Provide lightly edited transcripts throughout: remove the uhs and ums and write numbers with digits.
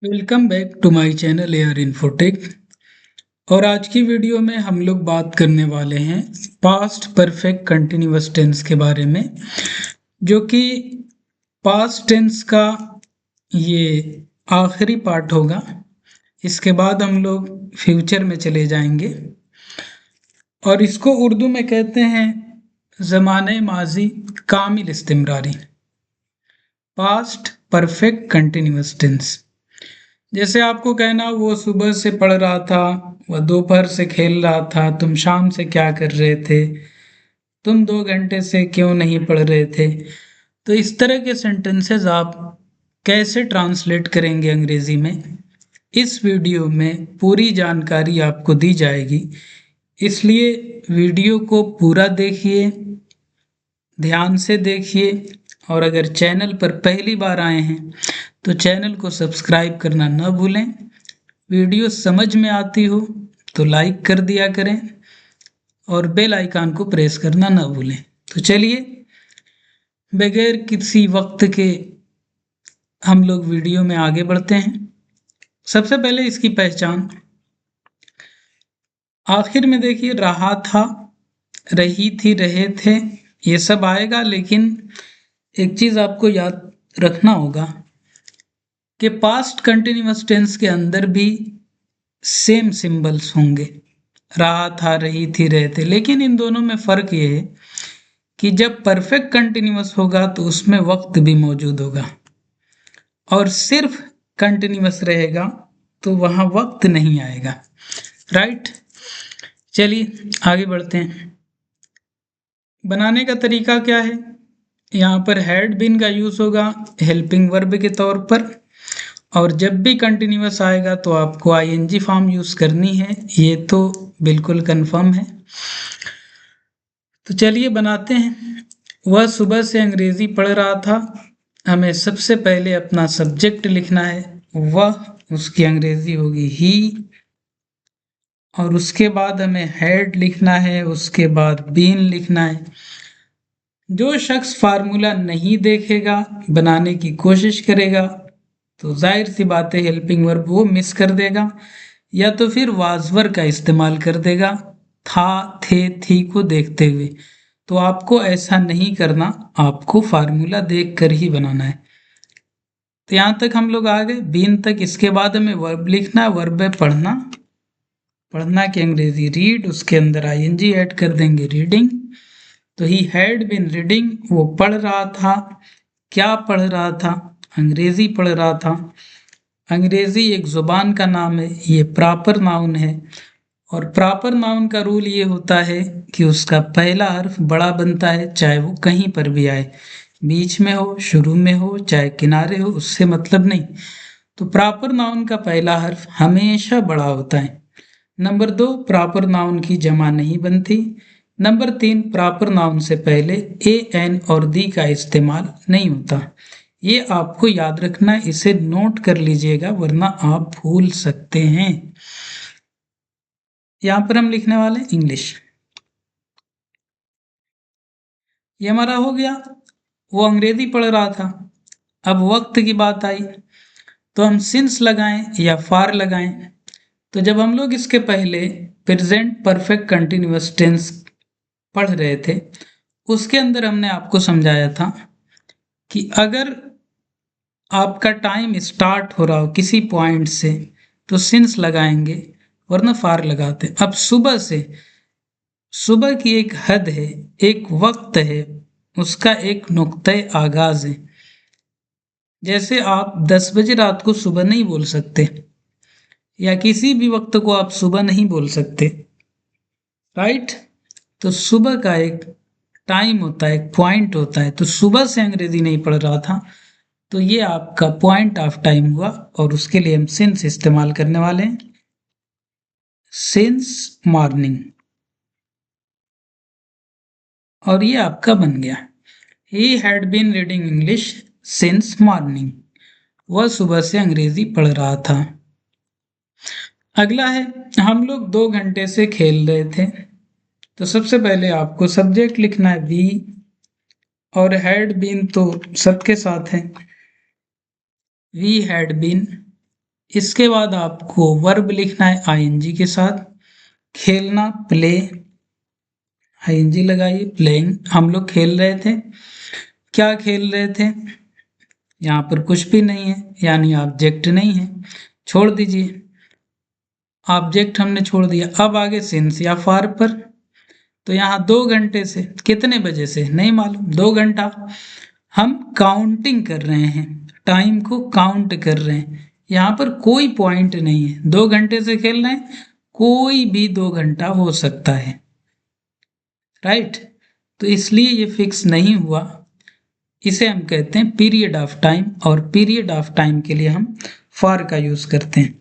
Welcome back to my channel AR Infotech. और आज की वीडियो में हम लोग बात करने वाले हैं पास्ट परफेक्ट कंटिन्यूअस टेंस के बारे में, जो कि पास्ट टेंस का ये आखिरी पार्ट होगा। इसके बाद हम लोग फ्यूचर में चले जाएंगे और इसको उर्दू में कहते हैं ज़माने माजी कामिल इस्तिमरारी, पास्ट परफेक्ट कंटिन्यूअस टेंस। जैसे आपको कहना वो सुबह से पढ़ रहा था, वह दोपहर से खेल रहा था, तुम शाम से क्या कर रहे थे, तुम 2 घंटे से क्यों नहीं पढ़ रहे थे। तो इस तरह के सेंटेंसेस आप कैसे ट्रांसलेट करेंगे अंग्रेजी में, इस वीडियो में पूरी जानकारी आपको दी जाएगी। इसलिए वीडियो को पूरा देखिए, ध्यान से देखिए, और अगर चैनल पर पहली बार आए हैं तो चैनल को सब्सक्राइब करना न भूलें। वीडियो समझ में आती हो तो लाइक कर दिया करें और बेल आइकन को प्रेस करना न भूलें। तो चलिए बगैर किसी वक्त के हम लोग वीडियो में आगे बढ़ते हैं। सबसे पहले इसकी पहचान, आखिर में देखिए रहा था, रही थी, रहे थे, ये सब आएगा। लेकिन एक चीज आपको याद रखना होगा कि पास्ट कंटिन्यूअस टेंस के अंदर भी सेम सिंबल्स होंगे, रहा था, रही थी, रहे थे। लेकिन इन दोनों में फर्क ये है कि जब परफेक्ट कंटिन्यूअस होगा तो उसमें वक्त भी मौजूद होगा, और सिर्फ कंटिन्यूअस रहेगा तो वहां वक्त नहीं आएगा। राइट, चलिए आगे बढ़ते हैं। बनाने का तरीका क्या है, यहाँ पर हैड बीन का यूज होगा हेल्पिंग वर्ब के तौर पर, और जब भी कंटिन्यूअस आएगा तो आपको आईएनजी फॉर्म यूज करनी है, ये तो बिल्कुल कंफर्म है। तो चलिए बनाते हैं। वह सुबह से अंग्रेजी पढ़ रहा था, हमें सबसे पहले अपना सब्जेक्ट लिखना है, वह, उसकी अंग्रेजी होगी ही, और उसके बाद हमें हैड लिखना है, उसके बाद बीन लिखना है। जो शख्स फार्मूला नहीं देखेगा, बनाने की कोशिश करेगा, तो जाहिर सी बात है हेल्पिंग वर्ब वो मिस कर देगा, या तो फिर वाजवर का इस्तेमाल कर देगा था, थे, थी को देखते हुए। तो आपको ऐसा नहीं करना, आपको फार्मूला देख कर ही बनाना है। तो यहां तक हम लोग आ गए, बीन तक। इसके बाद हमें वर्ब लिखना है, वर्ब है पढ़ना, पढ़ना की अंग्रेजी रीड, उसके अंदर आईएनजी ऐड कर देंगे रीडिंग। तो ही हैड बीन रीडिंग, वो पढ़ रहा था। क्या पढ़ रहा था, अंग्रेजी पढ़ रहा था। अंग्रेजी एक जुबान का नाम है, ये प्रॉपर नाउन है, और प्रॉपर नाउन का रूल ये होता है कि उसका पहला हर्फ बड़ा बनता है, चाहे वो कहीं पर भी आए, बीच में हो, शुरू में हो, चाहे किनारे हो, उससे मतलब नहीं। तो प्रॉपर नाउन का पहला हर्फ हमेशा बड़ा होता है। नंबर 2, प्रॉपर नाउन की जमा नहीं बनती। नंबर 3, प्रॉपर नाउन से पहले ए, एन और दी का इस्तेमाल नहीं होता। ये आपको याद रखना, इसे नोट कर लीजिएगा वरना आप भूल सकते हैं। यहां पर हम लिखने वाले इंग्लिश, ये हमारा हो गया। वो अंग्रेजी पढ़ रहा था। अब वक्त की बात आई तो हम सिंस लगाएं या फार लगाएं। तो जब हम लोग इसके पहले प्रेजेंट परफेक्ट कंटिन्यूअस टेंस पढ़ रहे थे, उसके अंदर हमने आपको समझाया था कि अगर आपका टाइम स्टार्ट हो रहा हो किसी पॉइंट से तो सिंस लगाएंगे, वरना फार लगाते। अब सुबह से, सुबह की एक हद है, एक वक्त है, उसका एक नुक्ते आगाज है। जैसे आप 10 बजे रात को सुबह नहीं बोल सकते, या किसी भी वक्त को आप सुबह नहीं बोल सकते। राइट, तो सुबह का एक टाइम होता है, एक पॉइंट होता है। तो सुबह से अंग्रेजी नहीं पढ़ रहा था, तो ये आपका पॉइंट ऑफ टाइम हुआ, और उसके लिए हम सिंस इस्तेमाल करने वाले हैं, सिंस मॉर्निंग। और ये आपका बन गया, he had been reading English since morning, वह सुबह से अंग्रेजी पढ़ रहा था। अगला है, हम लोग 2 घंटे से खेल रहे थे। तो सबसे पहले आपको सब्जेक्ट लिखना है वी, और हैड बीन तो सबके साथ है, वी हैड बीन। इसके बाद आपको वर्ब लिखना है आईएनजी के साथ। खेलना प्ले, आईएनजी लगाइए, प्लेइंग, हम लोग खेल रहे थे। क्या खेल रहे थे? यहाँ पर कुछ भी नहीं है, यानी ऑब्जेक्ट नहीं है, छोड़ दीजिए। ऑब्जेक्ट हमने छोड़ दिया। अब आगे सिंस या फार पर, तो यहाँ 2 घंटे से, कितने बजे से नहीं मालूम, 2 घंटा। हम काउंटिंग कर रहे हैं, टाइम को काउंट कर रहे हैं। यहाँ पर कोई पॉइंट नहीं है, 2 घंटे से खेल रहे हैं, कोई भी 2 घंटा हो सकता है, राइट। तो इसलिए ये फिक्स नहीं हुआ। इसे हम कहते हैं पीरियड ऑफ टाइम, और पीरियड ऑफ टाइम के लिए हम फॉर का यूज करते हैं।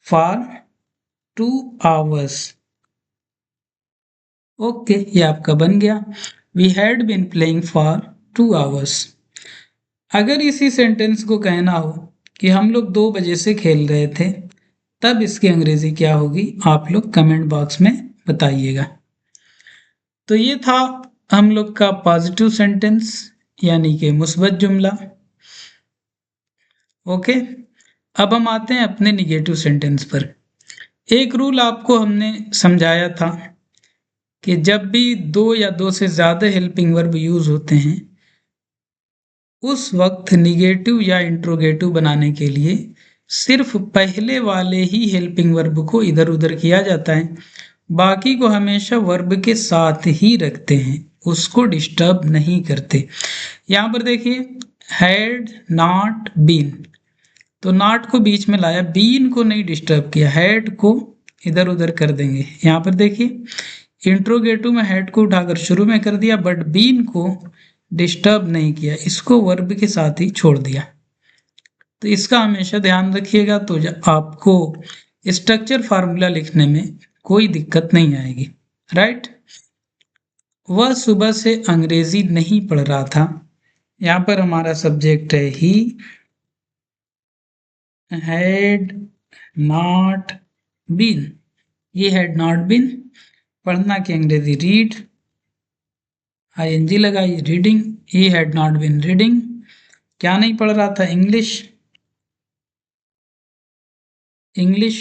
For 2 hours. ओके, ये आपका बन गया। We had been playing for 2 hours. अगर इसी सेंटेंस को कहना हो कि हम लोग 2 बजे से खेल रहे थे, तब इसकी अंग्रेजी क्या होगी, आप लोग कमेंट बॉक्स में बताइएगा। तो ये था हम लोग का पॉजिटिव सेंटेंस, यानी कि मुस्बत जुमला। ओके, अब हम आते हैं अपने निगेटिव सेंटेंस पर। एक रूल आपको हमने समझाया था कि जब भी 2 या 2 से ज़्यादा हेल्पिंग वर्ब यूज होते हैं, उस वक्त निगेटिव या इंट्रोगेटिव बनाने के लिए सिर्फ पहले वाले ही हेल्पिंग वर्ब को इधर उधर किया जाता है, बाकी को हमेशा वर्ब के साथ ही रखते हैं, उसको डिस्टर्ब नहीं करते। यहाँ पर देखिए, हैड नॉट बीन, तो नॉट को बीच में लाया, बीन को नहीं डिस्टर्ब किया, हैड को इधर उधर कर देंगे। यहाँ पर देखिए, इंट्रोगेटिव में हैड को उठाकर शुरू में कर दिया, बट बीन को डिस्टर्ब नहीं किया, इसको वर्ब के साथ ही छोड़ दिया। तो इसका हमेशा ध्यान रखिएगा, तो आपको स्ट्रक्चर फार्मूला लिखने में कोई दिक्कत नहीं आएगी, राइट। वह सुबह से अंग्रेजी नहीं पढ़ रहा था। यहाँ पर हमारा सब्जेक्ट है ही हैड नॉट बीन, ये हैड नॉट बीन। पढ़ना की अंग्रेजी रीड, आईएनजी लगाइए, reading, he had not been reading. क्या नहीं पढ़ रहा था? English, English.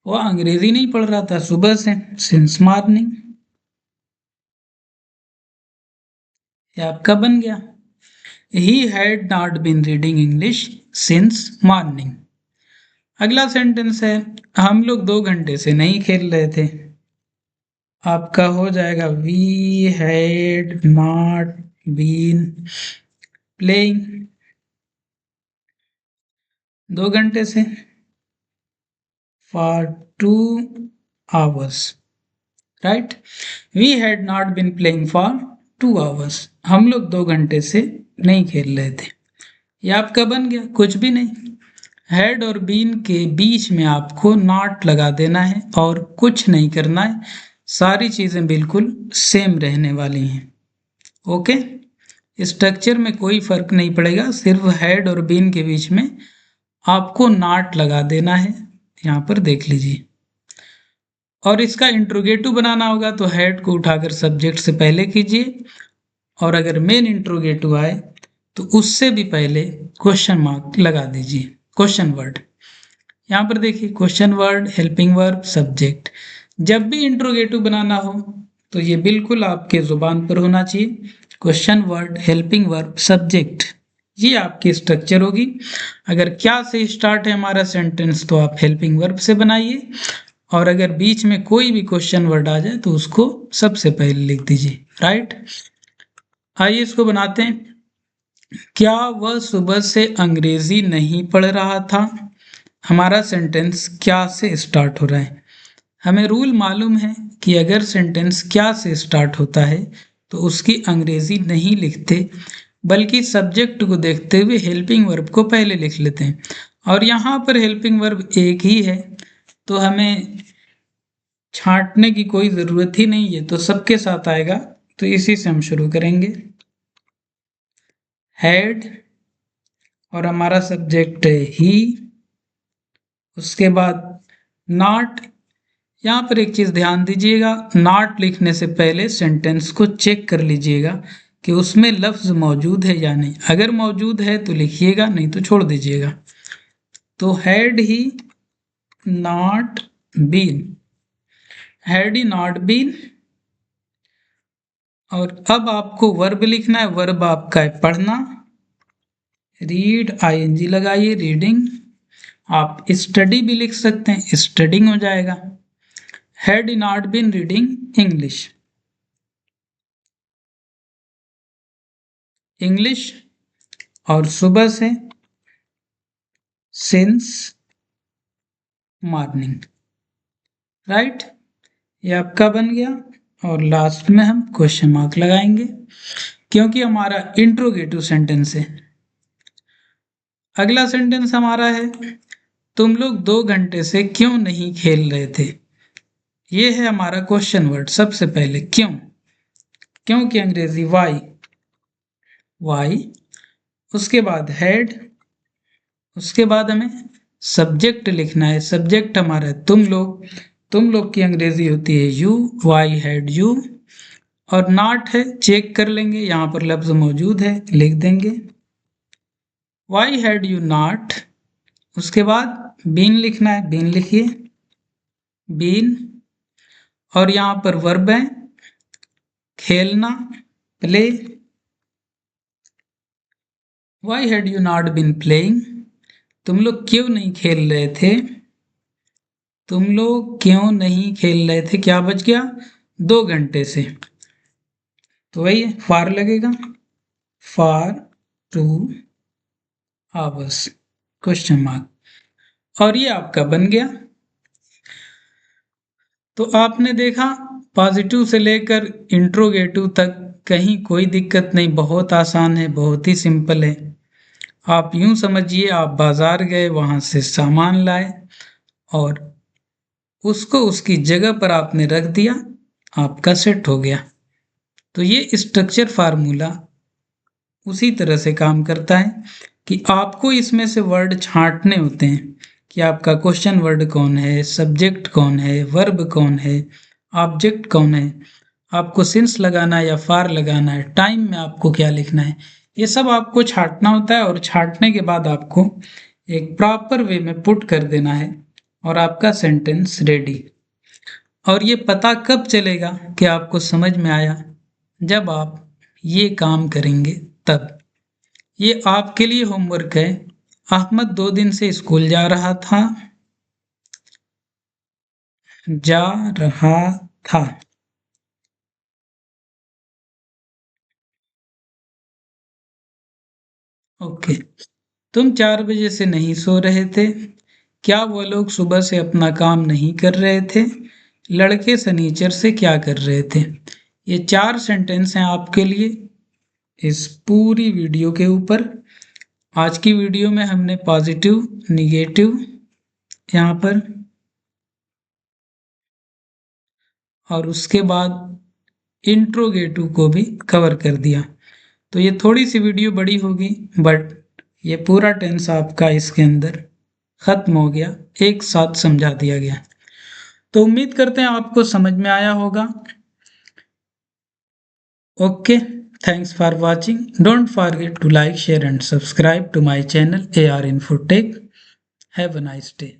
वो अंग्रेजी नहीं पढ़ रहा था सुबह से, सिंस मॉर्निंग, ये आपका बन गया। He had not been reading English since morning. अगला सेंटेंस है, हम लोग 2 घंटे से नहीं खेल रहे थे। आपका हो जाएगा, we had not been playing 2 घंटे से, for 2 hours, right. We had not been playing for 2 hours, हम लोग 2 घंटे से नहीं खेल रहे थे। ये आपका बन गया, कुछ भी नहीं। हैड और बीन के बीच में आपको नॉट लगा देना है और कुछ नहीं करना है, सारी चीजें बिल्कुल सेम रहने वाली हैं। ओके, स्ट्रक्चर में कोई फर्क नहीं पड़ेगा, सिर्फ हेड और बीन के बीच में आपको नॉट लगा देना है, यहाँ पर देख लीजिए। और इसका इंट्रोगेटिव बनाना होगा तो हेड को उठाकर सब्जेक्ट से पहले कीजिए, और अगर मेन इंट्रोगेटिव आए तो उससे भी पहले क्वेश्चन मार्क लगा दीजिए, क्वेश्चन वर्ड। यहाँ पर देखिए, question word, helping verb, subject. जब भी इंट्रोगेटिव बनाना हो तो ये बिल्कुल आपके जुबान पर होना चाहिए, question word, helping verb, subject, ये आपकी स्ट्रक्चर होगी। अगर क्या से स्टार्ट है हमारा सेंटेंस तो आप हेल्पिंग वर्ब से बनाइए, और अगर बीच में कोई भी क्वेश्चन वर्ड आ जाए तो उसको सबसे पहले लिख दीजिए, राइट। आइए इसको बनाते हैं। क्या वह सुबह से अंग्रेजी नहीं पढ़ रहा था? हमारा सेंटेंस क्या से स्टार्ट हो रहा है। हमें रूल मालूम है कि अगर सेंटेंस क्या से स्टार्ट होता है तो उसकी अंग्रेजी नहीं लिखते, बल्कि सब्जेक्ट को देखते हुए हेल्पिंग वर्ब को पहले लिख लेते हैं। और यहाँ पर हेल्पिंग वर्ब एक ही है, तो हमें छांटने की कोई ज़रूरत ही नहीं है, तो सबके साथ आएगा। तो इसी से हम शुरू करेंगे, हैड, और हमारा सब्जेक्ट है ही, उसके बाद नॉट। यहाँ पर एक चीज़ ध्यान दीजिएगा, नॉट लिखने से पहले सेंटेंस को चेक कर लीजिएगा कि उसमें लफ्ज़ मौजूद है या नहीं। अगर मौजूद है तो लिखिएगा, नहीं तो छोड़ दीजिएगा। तो had he not been, had he not been. और अब आपको वर्ब लिखना है, वर्ब आपका है पढ़ना, रीड आईएनजी लगाइए रीडिंग। आप स्टडी भी लिख सकते हैं, स्टडिंग हो जाएगा। Had he not been reading English, English. और सुबह से सिंस मॉर्निंग, राइट। ये आपका बन गया। और लास्ट में हम क्वेश्चन मार्क लगाएंगे क्योंकि हमारा इंट्रोगेटिव सेंटेंस है। अगला सेंटेंस हमारा है, तुम लोग 2 घंटे से क्यों नहीं खेल रहे थे। ये है हमारा क्वेश्चन वर्ड। सबसे पहले क्यों, क्यों की अंग्रेजी वाई, वाई। उसके बाद हैड, उसके बाद हमें सब्जेक्ट लिखना है। सब्जेक्ट हमारा है तुम लोग, तुम लोग की अंग्रेजी होती है यू, वाई हैड यू। और नॉट है, चेक कर लेंगे, यहाँ पर लफ्ज मौजूद है, लिख देंगे वाई हैड यू नॉट। उसके बाद बीन लिखना है, बीन लिखिए बीन। और यहाँ पर वर्ब है खेलना, play. Why had you not been playing, तुम लोग क्यों नहीं खेल रहे थे, तुम लोग क्यों नहीं खेल रहे थे। क्या बच गया, 2 घंटे से, तो वही है फार लगेगा, फार 2 आवर्स क्वेश्चन मार्क। और ये आपका बन गया। तो आपने देखा पॉजिटिव से लेकर इंट्रोगेटिव तक कहीं कोई दिक्कत नहीं, बहुत आसान है, बहुत ही सिंपल है। आप यूं समझिए आप बाजार गए, वहां से सामान लाए और उसको उसकी जगह पर आपने रख दिया, आपका सेट हो गया। तो ये स्ट्रक्चर फार्मूला उसी तरह से काम करता है कि आपको इसमें से वर्ड छांटने होते हैं कि आपका क्वेश्चन वर्ड कौन है, सब्जेक्ट कौन है, वर्ब कौन है, ऑब्जेक्ट कौन है, आपको सिंस लगाना है या फार लगाना है, टाइम में आपको क्या लिखना है। ये सब आपको छांटना होता है और छांटने के बाद आपको एक प्रॉपर वे में पुट कर देना है और आपका सेंटेंस रेडी। और ये पता कब चलेगा कि आपको समझ में आया, जब आप ये काम करेंगे तब। ये आपके लिए होमवर्क है। अहमद 2 दिन से स्कूल जा रहा था, जा रहा था। ओके। तुम 4 बजे से नहीं सो रहे थे, क्या वो लोग सुबह से अपना काम नहीं कर रहे थे, लड़के सनीचर से क्या कर रहे थे। ये 4 सेंटेंस हैं आपके लिए इस पूरी वीडियो के ऊपर। आज की वीडियो में हमने पॉजिटिव, निगेटिव यहाँ पर, और उसके बाद इंट्रोगेटिव को भी कवर कर दिया। तो ये थोड़ी सी वीडियो बड़ी होगी बट ये पूरा टेंस आपका इसके अंदर खत्म हो गया, एक साथ समझा दिया गया। तो उम्मीद करते हैं आपको समझ में आया होगा। Okay, thanks for watching. Don't forget to like, share and subscribe to my channel AR Infotech. Have a nice day.